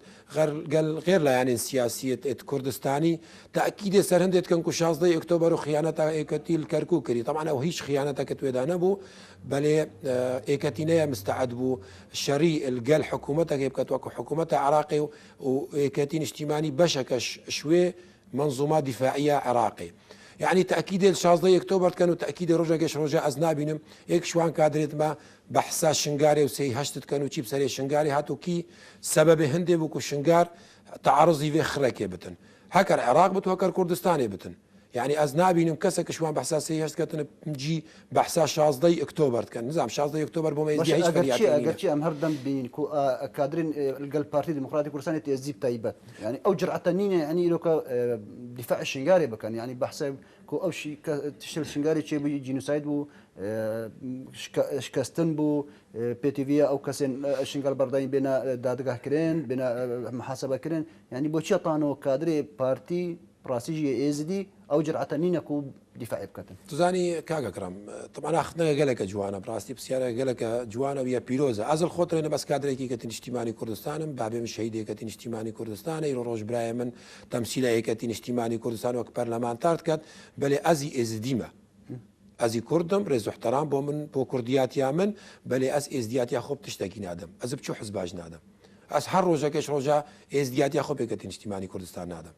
غير لا يعني سياسيه كردستاني تاكيد سر هندت كان كشاص دي اكتوبر وخيانه ايكتيل كركوكري طبعا او هيش خيانه كتويدا نبو بل ايكتينيا مستعد بو الشري القال حكومتك يبقى توقع حكومتها عراقي وايكتين اجتماعي بشكش شوي منظومه دفاعيه عراقي يعني تأكيد الشازدي اكتوبر كانوا تأكيد رجع أزنابينم هيك شوان كادريت ما بحثا شنغاري وسي هشتت كانوا تشيب سري شنغاري هاتو كي سبب هندي بوكو شنغار تعرضي في خركي بتن هكر العراق بتوكر كردستاني بتن يعني از نابینم کەسێک شوان بەحسا سێهێشتکەتن بجی بەحسا 16 ئۆکتۆبر دکەن نزانام 16 ئۆکتۆبر بۆ مە هیچ ئەگەرچی ئەم هەردەم بین کادرین لەگەڵ پارتی دموکراتی کوردستانی تێزیب تایبەت يعني ئەو جرعەتە نینە ینی ئیرۆکە دیفاع شنگاری بکەن يعني بەحسە ئەو تشتل شنگاری چێ بوو جینوساید بوو شکستن بوو پێتیڤە ئەو کەسێن شنگال بەرداین بێنە دادگاهکردن بێنە محاسبەکردن يعني بۆچی تانەوە کادرێ پارتی ڕاستیژی ئێزدی ئەو جرعەتە نینە و دیفاعی بکەن توزانی کاگەکڕم طبعا ئاخنەکە گەلەکە جوانە بڕاستی پرسیارە گەلەکە جوانە ویە پیرۆزە ئازل خۆترێنە بەس کادرێکی کە نیشتیمانی کوردستانم بابێ من شەیدێکەتی نیشتیمانی کوردستانە ئیرۆ ڕۆژبرایە من تەمسیلەیەکەتی نیشتیمانی کوردستان وەک پەرلەمانتار کات بەلێ ئەزی ئێزدیمە ئەزی کوردم ڕێز و احترام بۆ من بۆ کوردیاتیا من بەلێ ئەس ئێزدیاتیا خۆ تشتێکی نادەم ئەز بچوو حزباش نادەم ئەس هەر ڕۆژەکەش ڕۆژە ئێزدیاتیا خۆ پێکەتی نیشتیمانی کوردستان نادەم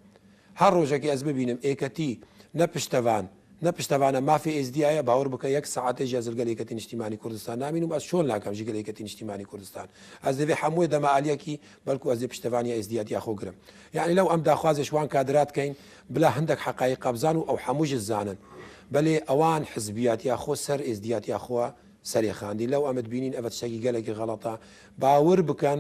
هەر ڕۆژێکی ئەس ببینم ئێکەتی نەپشتەوانە مافی ئێزدیایە باوەڕ بکە یەک ساعتێژ زلگەلێکەتی نیشتیمانی کوردستان نامینم ئەس چۆن ناکەم ژگەلێکەتی نیشتیمانی کوردستان ئەس دەبێ هەمووی دەمەعالیەکی بەڵکو ئەزێ پشتەوانی ئێزدیاتیا خۆگرم یعنی لەو ئەم داخوازێشوان کادرات کەین بلا هەندێک حقایق قەبزان و ئەو هەمووش زانن بەلێ ئەوان حزبیاتیا خۆ سەر ئێزدیاتیا خۆ سەرێخاندی لەو ئەمەد بینین ئەوە شتێکی گەلێکی غەڵەتە باور بکەن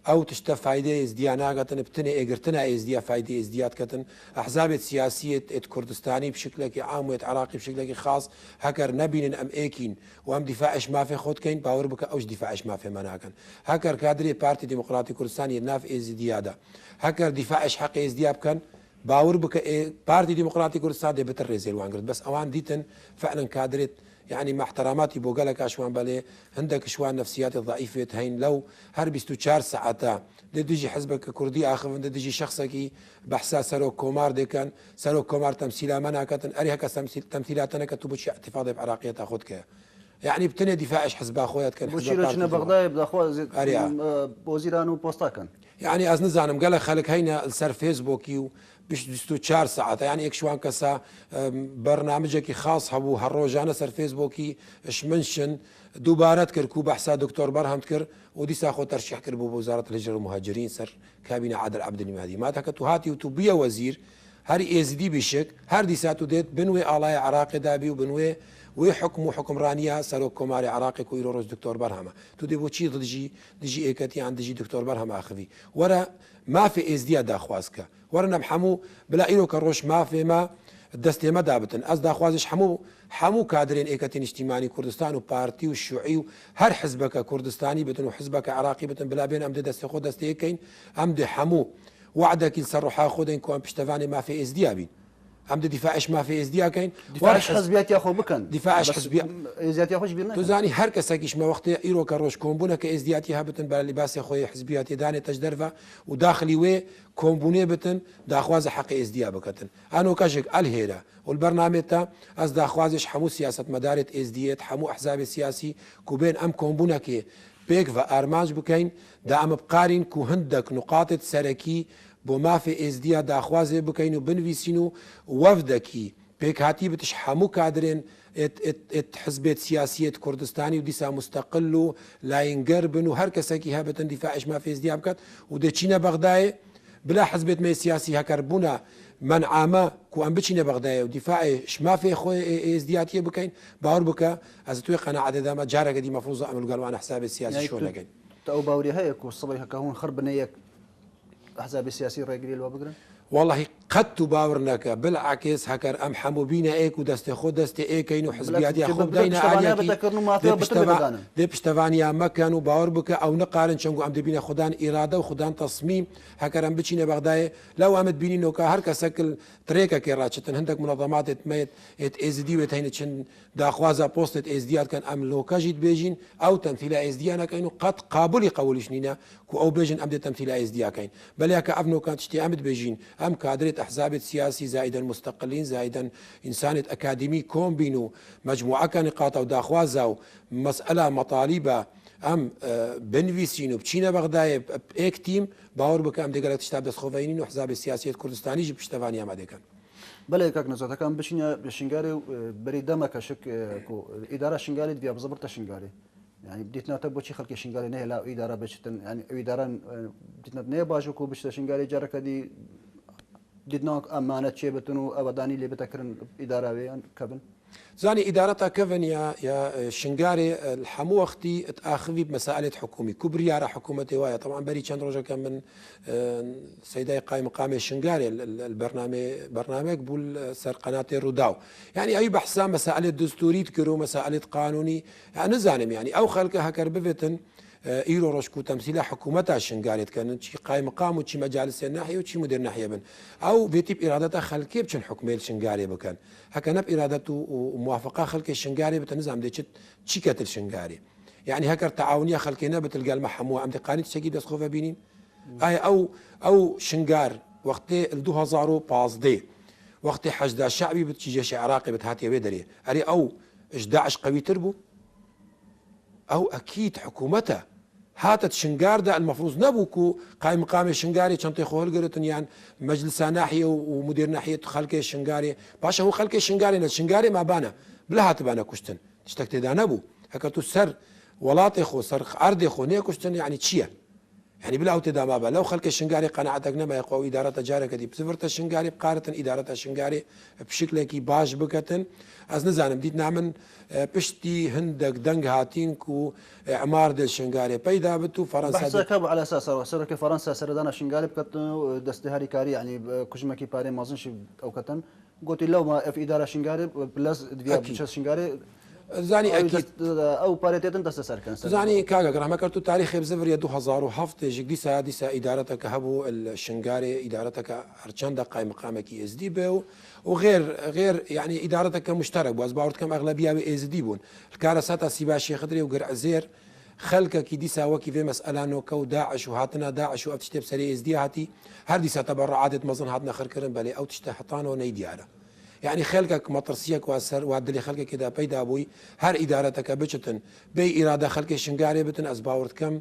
ئەو تشتە فایدە ئێزدیا ناگەتن بتنێ ئێگرتنە ئێزدیا فایدە ئێزدیاتکەتن ئەحزابێت سیاسیت ئێت کوردستانی بشکلێکی عاموێت عراقی بشکلێکی خاص هەکەر نبینن ئەم ئێکین و ئەم دیفاعش مافێ خۆتکەین باور بکە ئەوش دیفاعش مافێمە ناکەن هەکەر کادرێ پارتی دموکراتی کوردستانی ناف ئێزدیادا هەکەر دیفاعش حەق ئێزدیا بکەن باور بکە پارتی دموکراتی کوردستان دێ بتر ڕێزێوانگرت بەس ئەوان دیتن فعلا کادرێت يعني مع احتراماتي بوغالك اشوان بالي عندك شوان نفسيات ضعيفه هين لو هر 24 ساعه دجي حزبك كردي اخر دجي شخصك بحسا سرو كومار دي كان سرو كومار تمثيلا مناكتن اريها تمثيلاتنا كتب شي احتفاظ بعراقيه تاخذك يعني بتني دفاعش حزب اخويا كان بوشيرشنا بغداد بدا اخويا وزيران وبوستا كان يعني از نزانم قال خلك هينا سر فيسبوك بش 24 ساعة يعني اكشوان كسا برنامجك خاص هبو هالروجانة سر فيسبوكي شمنشن دوبارات كركو بحسا دكتور برهم كر ودي ساخو ترشيح كربو بوزارة الهجرة والمهاجرين سر كابينة عادل عبد المهدي ما تكتو هاتي وتوبيا وزير هاري ازدي بشك هر دي ساتو ديت بنوي آلاي عراقي دابي وبنوي وحكم حكمرانية سرو كوماري عراقي كويرو روز دكتور برهمة تو دي بوشي دجي ايكاتي عند دجي دكتور برهمة اخذي ورا ما في ازدياد داخوازكا ورنا بحمو بلا إيرو كروش ما في ما دستي ما دابتن از داخوازش حمو كادرين ايكاتين اجتماعي كردستان وبارتي والشيوعي هر حزبك كردستاني بتن وحزبك عراقي بتن بلا بين امد دستي خود دستي كاين امد حمو وعدك يصرحا خودين كون بشتفاني ما في ازديابين عمد دفاعش ما في ازديا كاين دفاعش حزبيات ياخو بكن دفاعش حزبيات ازديات ياخوش بينا تزاني هر كساكيش ما وقت ايرو كروش كومبونا كازديات هابتن بلا لباس خويا حزبيات داني تجدرفا وداخلي وي كومبوني بتن داخواز حق ازديا بكتن انا كاشك الهيرا والبرنامج تا از داخوازش حمو سياسه مدارة ازديات حمو احزاب سياسي كوبين ام كومبونا كي بيك فارماج بكين دعم بقارن كو هندك نقاط سركي بۆ مافێ ئێزدیا داخوازێ بکەین و بنویسین و وەفدەکی پێکهاتی بتش هەموو کادرێن حزبێت سیاسیت کوردستانی و دیسا مستەقل و لاینگەر بن و هەر کەسێکی هەبێتن دیفاعش مافێ ئێزدیا بکات و دەچینە بەغدایە بلا حزبێت مێ سیاسی هەکەر بوونە منعامە کو ئەم بچینە بەغدایە و دیفاعش مافێ خۆی ئێزدیاتیە بکەین باوەڕ بکە ئەز توێ قەناعەتێدامە جارێکە دی مەفروضە ئەمەلگەڵوان حسابێت سیاسی شۆ نەکەین ئەو باوری هەیە و سەبەی هەکەون خڕ بنەیەک أحزاب السياسي الرجلي الوابقرة والله قد باورنك بالعكس هكر ام حمو بينا ايك ودست خود دست ايكين وحزبيات ياخذ دينا عليك دي بشتفانيا مكان وباور بك او نقارن شنو ام بينا خدان اراده وخدان تصميم هكر ام بتشينا بغداي لو امد بيني نوكا هر كسكل طريقه كيراتشتن عندك منظمات تميت از دي وتهين تشن داخوازا بوست از دي كان ام لوكا جيت بيجين او تمثيل از دي انا كاين قد قابل قولشنينا كو او بيجين ام تمثيل از دي كاين بل ياك ابنو كانت تشتي امد بيجين ام كادرة أحزاب سياسي زائدا مستقلين زائدا إنسانة أكاديمي كوم بينو مجموعة نقاط وداخوازا مسألة مطالبة أم بنفيسينو بتشينا بغداية بإيك تيم باور بك أم دقالة تشتاب دس خوفينين وأحزاب السياسية كردستاني جب اشتفاني أما ديكن بله كاك نزاتا كان بشينا شنغاري بريدما كشك إدارة شنغاري دفيا بزبرتا شنغاري يعني بديتنا تبغى شيء خلك شنغاري نه لا إدارة بشتن يعني إدارة بديتنا نه باجوكو بشتا شنغاري جارك دي دیدنا ئەمانە چێ بتن و ئەوەدانی لێ بتەکردن ئیداراوێیان کەبن زاني إدارتها كفن يا شنغاري الحمو وقتي تأخذي بمسائل حكومي كبري على حكومتي وايا طبعا بري كان روجا كان من سيداي قائم مقام شنغاري برنامج بول سر قناة الروداو يعني أي بحثا مسائل دستوري تكرو مسائل قانوني يعني نزانم يعني أو خلق هكر بفتن ايرو روشكو تمثيلها حكومتها شنغاري كان شي قائم مقام وشي مجالس الناحيه وشي مدير ناحيه بن او بيتيب ارادتها خلقي بشن حكمي الشنغاري بكان هكا ارادته وموافقه خلقي الشنغاري بتنزام ديتشت تشيكات الشنغاري يعني هكر تعاونيه خلقينا بتلقى المحمو عم قانون تشكي دس خوفا بينين اي او شنغار وقت 2015 وقت حشد الشعبي بتجي جيش عراقي بتهاتي بيدري اري او 11 قوي تربو او اكيد حكومتها هاتت شنغار ده المفروض نبوكو قائم مقام شنغاري شنطي خوهل قرتن يعني مجلس ناحيه ومدير ناحيه خلق الشنغاري باشا هو خلق الشنغاري ما بانا بلا هات بانا كشتن تشتكت ده نبو هكا سر ولاطي خو سر ارضي خو ني كشتن يعني تشيا يعني بلا اوتدا ما با لو خلق الشنغاري قناعتك نما يقوى اداره جارك دي بسفرت الشنغاري بقاره اداره الشنغاري بشكل كي باش بكتن از نزانم ديت نعمل بشتي هندك دنگ هاتين كو اعمار دل شنغاري بيدا بتو فرنسا بحث كاب على اساس سرك فرنسا سردانا شنغاري بكتن دستهاري كاري يعني كشمكي باري مازنش او كتن قلت لو ما في اداره شنغاري بلس ديا بشس شنغاري زاني اكيد او باريتيتن دست سركن زاني كاغا كرا كرتو تاريخ بزفر يدو 2007 جديسا ديسا ادارتك هبو الشنغاري ادارتك ارچندا قائم مقامك اس دي بو وغير يعني ادارتك مشترك باز باورت كم اغلبيه اس دي بون الكارسات سيبا شيخ خضري وقرع زير خلك كي ديسا وكي في مساله انه كو داعش وهاتنا داعش وافتشتي بسري اس دي هاتي هر ديسا تبرعات مظن هاتنا خركرن بالي او تشتحطان ونيدي على يعني خلقك مطرسيك واسر وعدلي خلقك كده بيدا ابوي هر ادارتك بچتن بي اراده خلق الشنغاري بتن اسباورت كم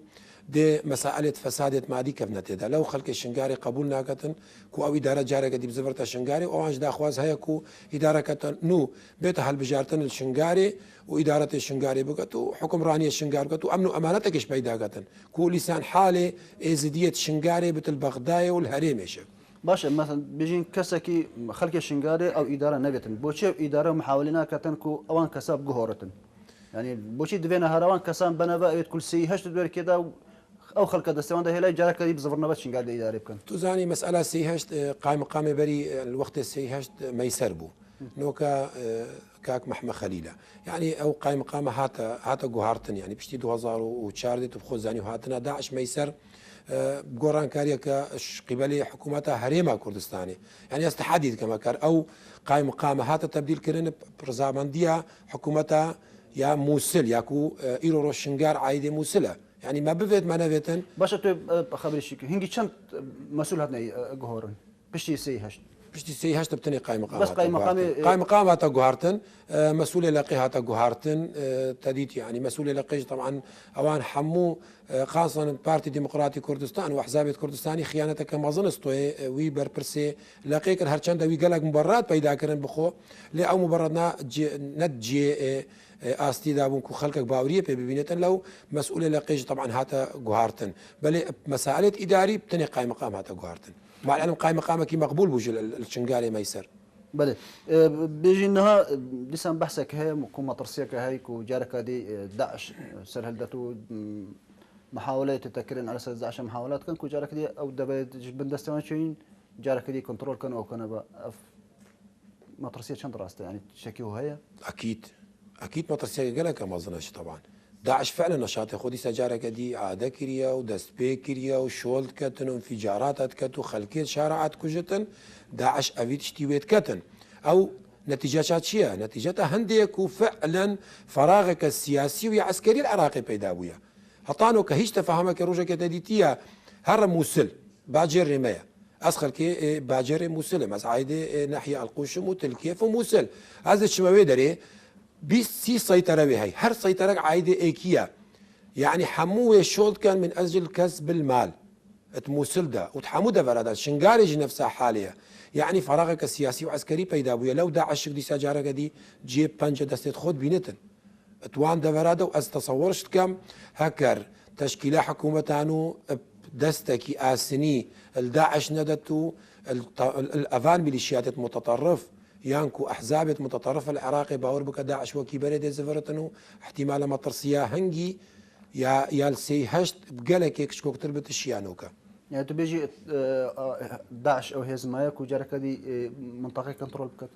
دي مسائل فسادت مادي كفنت ده لو خلق الشنغاري قبول ناكتن كو او اداره جارك دي بزفرت الشنغاري او انج داخواز هيا كو اداره كتن نو بيت هل بجارتن الشنغاري واداره الشنغاري بقتو حكم راني الشنغاري بقتو امنوا امانتك ايش بيدا كتن كو لسان حاله ازديه الشنغاري بتل بغداد والهريم ايش باشه مثلا بيجين كسكي خلق الشنغاري او اداره نبيتن بوشي اداره محاولنا كتنكو اوان كساب جهورتن يعني بوشي دفينا هروان كسان بنبا كل سي هشت دور كده او خلق دستوان ده هلا جارك دي بزفرنا بس شنغاري اداره كان تزاني مساله سي هشت قائم مقام بري الوقت السي هشت ما يسربو نوكا كاك محمد خليله يعني او قائم مقام هاتا جوهرتن يعني بشتي 2004 دي تبخو زاني وهاتنا داعش ما يسر بقران كاريكا قبلي حكومتها هريمة كردستاني يعني استحديد كما كار او قائم مقام هاتا تبديل كرن برزامنديا حكومتها يا موصل ياكو ايرو روشنغار عايده موصله يعني ما بفيت ما نفيتن باشا تو خبري شيك هنجي كم مسؤول هاتنا جهورن بشتي سي هشت بشتي سي هشت بتني قائم مقام بس قائم مقام هاتا جوهرتن مسؤول لقي هاتا جوهرتن تديت يعني مسؤول لقي طبعا اوان حمو خاصة بارتي ديمقراطي كردستان وحزابية كردستاني خيانتك ما ظنستوي وي بربرسي لقيك هرچند وي قالك مبررات بيدا كرن بخو لي او مبررنا نتجي آستی دابون کو خلقك باوريه ببينتن لو مسؤول لقيج طبعا هاتا جوهرتن بل مسائل اداري بتني قائم مقام هاتا جوهرتن مع العلم قائم مقامك مقبول بوجه الشنغاري ما يسر بله بيجي انها لسان بحثك هي كو مطرسيك هي كو جارك دي داعش سر هلدتو محاولة تتكرن على اساس داعش محاولات كان كو جارك دي او دبا بندستوان شين جارك دي كنترول كان او كان مطرسيه شنط راسته يعني تشكيو هي اكيد مطرسيه قالك ما ظنش طبعا داعش فعلا نشاط خودي سجارك دي عاده كريا ودست بيكريا وشولد كتن وانفجارات كتو خلقيت شارعات كجتن داعش افيد اشتيويت كتن او نتيجتها شيء نتيجتها هنديك وفعلا فراغك السياسي والعسكري العراقي بيداوية هطانو كهيش تفهمك روجك تديتيا هر موصل باجر رماية اسخر كي باجر موصل مس عايده ناحيه القوشم وتلكيف وموصل هذا الشموي دري بيسي سيطرة بهاي هر سيطرة عايدة ايكيا يعني حموه الشغل كان من اجل كسب المال تموصل ده وتحموده فرادة شنغاري نفسها حاليا يعني فراغك السياسي وعسكري بيدا بويا لو داعش دي سجارة دي جيب بنجة دستت خود بينتن توان ده فرادة واز تصورش كم هكر تشكيلة حكومتانو دستكي آسني الداعش ندتو الأفان ميليشيات متطرف يانكو أحزاب متطرفة العراقي باور بك داعش وكي بريد زفرتنو احتمال مطرسيا هنجي يا السي هشت بقالك يكشكوك تربط الشيانوكا يعني تبيجي داعش او هزمايك وجارك دي منطقه كنترول بكت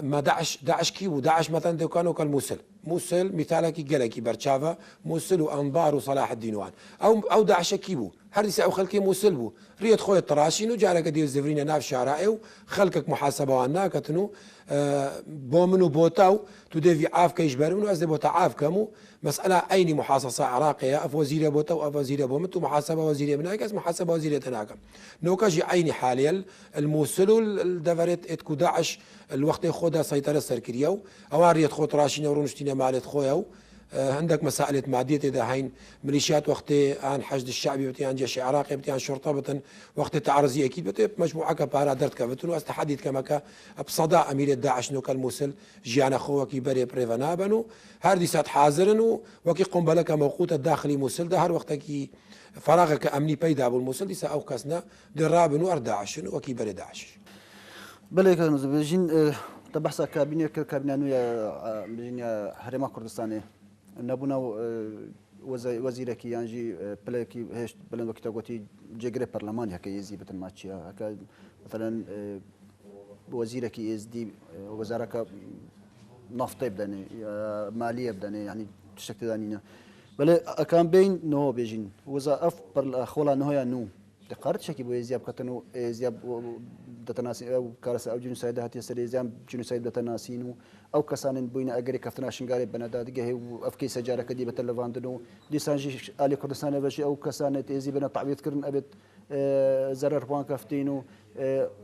ما داعش كيبو داعش مثلا دو كانوا كالموصل موصل مثالك قالك برشافا موصل وانبار وصلاح الدين وان او داعش كيبو هذه ساعه خلكي موصل بو ريت خويا الطراشين وجارك دي الزفرين ناف شعراء خلكك محاسبه وانا كتنو بومنو بوتاو تدفي عاف كيجبر منو از بوتا عاف كمو مساله اين محاصصه عراقيه اف وزير بوتا واف وزير بومتو محاسبه وزير بناكس محاسبه وزير تناكم نوكاجي عيني حاليا الموصل الدفرت اتكو داعش الوقت خودها سيطره سركريو اواريت خو طراشين ورونشتينا مالت خويا عندك مسائل معدية إذا هين ميليشيات وقت عن حشد الشعبي بتي عن جيش عراقي بتي عن شرطة بتن وقت تعرضي أكيد بتي مجموعة كبارا درت كفتون واستحديد كما كا بصداء أمير الداعش نو كالموصل جيانا خو وكي بري بريفانا بنو هاردي سات حاضرنو وكي قنبلة موقوت الداخلي موصل ده هر وقت كي فراغك أمني بيدا أبو الموصل دي سا كاسنا درابنو أرداعش وكي بري داعش بله كذا بيجين تبحث كابينة يا بيجين هرما كردستاني نبونا وزيرك يانجي بلاكي هش بلن وقت قوتي جگره برلمان هكا يزي بتن ماتشيا هكا مثلا وزيرك يزدي وزارك نفط بدني ماليه بدني يعني تشكل دانينا بلا كان بين نو بيجين وزا اف خولا نو يا نو تقارت شكي بو يزياب كتنو يزياب دتناسي او كارس او جنسايد هاتي سري زام جنسايد دتناسينو او كسان بوينا اجري كفتنا شنغاري بناداد جه افكي سجاره كدي بتلفاندنو دي سانجي الي كردستان بشي او كسان تيزي بنا تعبيد كرن ابد زرر بان كفتينو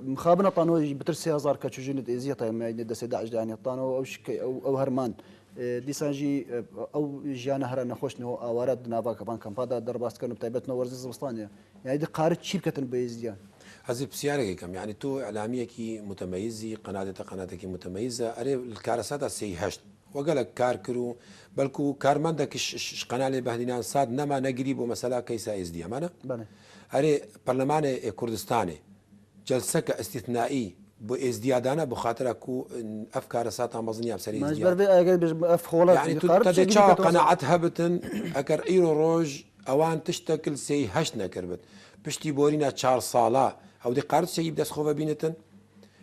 مخابنا طانو بترسي هزار كتشجين تيزي طيب ما يدس 11 يعني طانو او شكي او هرمان دي سانجي او جانا هر نخوش نو اوارد نافا كمان كامبادا درباست كانوا بتايبتنا ورزز بسطانيا يعني دي قارت شركه بيزيان هذه بسيارة كم يعني تو إعلامية كي متميزة قناتك متميزة أري الكارسات السي هشت وقالك كاركرو بلكو كارماندك قناة بهدينان صاد نما نقريب ومسألة كيسا إزدي أمانة أري برلمان كردستاني جلسك استثنائي بو ازديادانا بخاطر اكو افكار ساتا مزنيه بسري يعني تدي قناعت هبتن اكر ايرو روج اوان تشتكل سي هشنا كربت بشتي بورينا 4 صاله او دي قارت شي بدس خوفه بينتن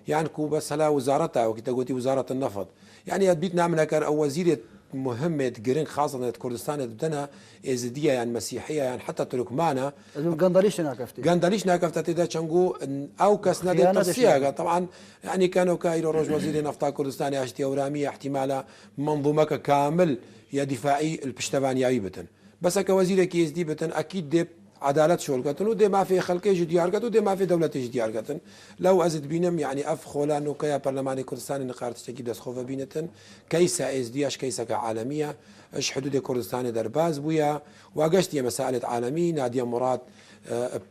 يعني كو بس لا وزارتها وكي تقولي وزاره النفط يعني بيت نعمل هكر او وزيره مهمة جرين خاصة كردستان بدنا إزدية يعني مسيحية يعني حتى تركمانا قندليش ناكفتي قندليش ناكفتي تدا تشنجو أو كسنادي التصفية طبعا يعني كانوا كايرو روج وزير نفط كردستان أشتي أورامية احتمال منظومة كامل يا دفاعي البشتبانية بتن بس كوزير كي إزدي بتن أكيد دي عدالة شغل كتن ودي ما في خلقي جديار كتن ودي ما في دولة جديار كتن لو أزد بينم يعني أف خولا إنه كيا برلمان كردستان نقارت تجيب دس خوفة بينتن كيسا إزدياش كيسا كعالمية إيش حدود كردستان درباز بويا واجشت يا مسألة عالمي نادية مراد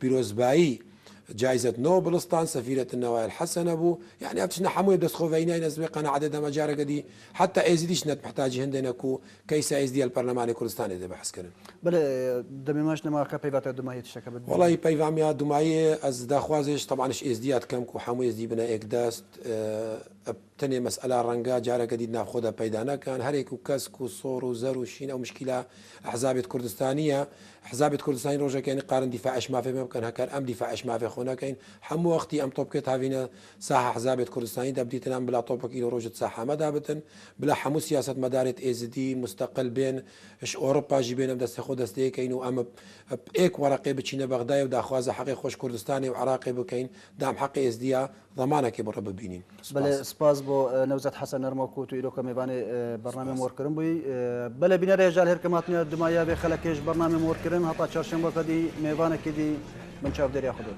بيروزباي جائزة نوبلستان سفيرة النوايا الحسنة بو يعني أفتشنا حموية بدس خوفينا نسبقنا عدد مجارة قدي حتى إزديش نت محتاج هندنكو كيسا إزدي البرلمان الكردستاني ده بحث كرن بله دميماش نما كبيفات دمائية تشكل والله بيفاميا دمائية از داخوازش طبعا إيش إزديات كم كو حموية إزدي بنا إقداست تاني مسألة رنجا جارة قديد ناخذها بيدانا كان هريك وكاسكو صور وزر وشين أو مشكلة أحزاب كردستانية أحزاب كردستاني روجا كان قارن دفاعش ما في ممكن هكر أم دفاعش ما في خونا كاين حمو وقتي أم طبقت هافينا ساحة أحزاب كردستاني دا بديت نام بلا طبق إلى روجة ساحة ما دابتن بلا حمو سياسة مدارة إزدي مستقل بين إيش أوروبا جيبين بدس خود دستي كاينو أم بإيك ورقي بتشينا بغداد ودا خوازة حقي خوش كردستاني وعراقي بكاين دام حقي إزديا ضمانك برب بينين بله سپاس بو نوزت حسن نرمکو تو ایرو کمی بانی برنامه مور کرن بوی بله بینه رجال هر کماتنی دمایا به خلکش برنامه مور کرن حتی چهارشنبه کدی میوانه کدی من چاف دریا خودم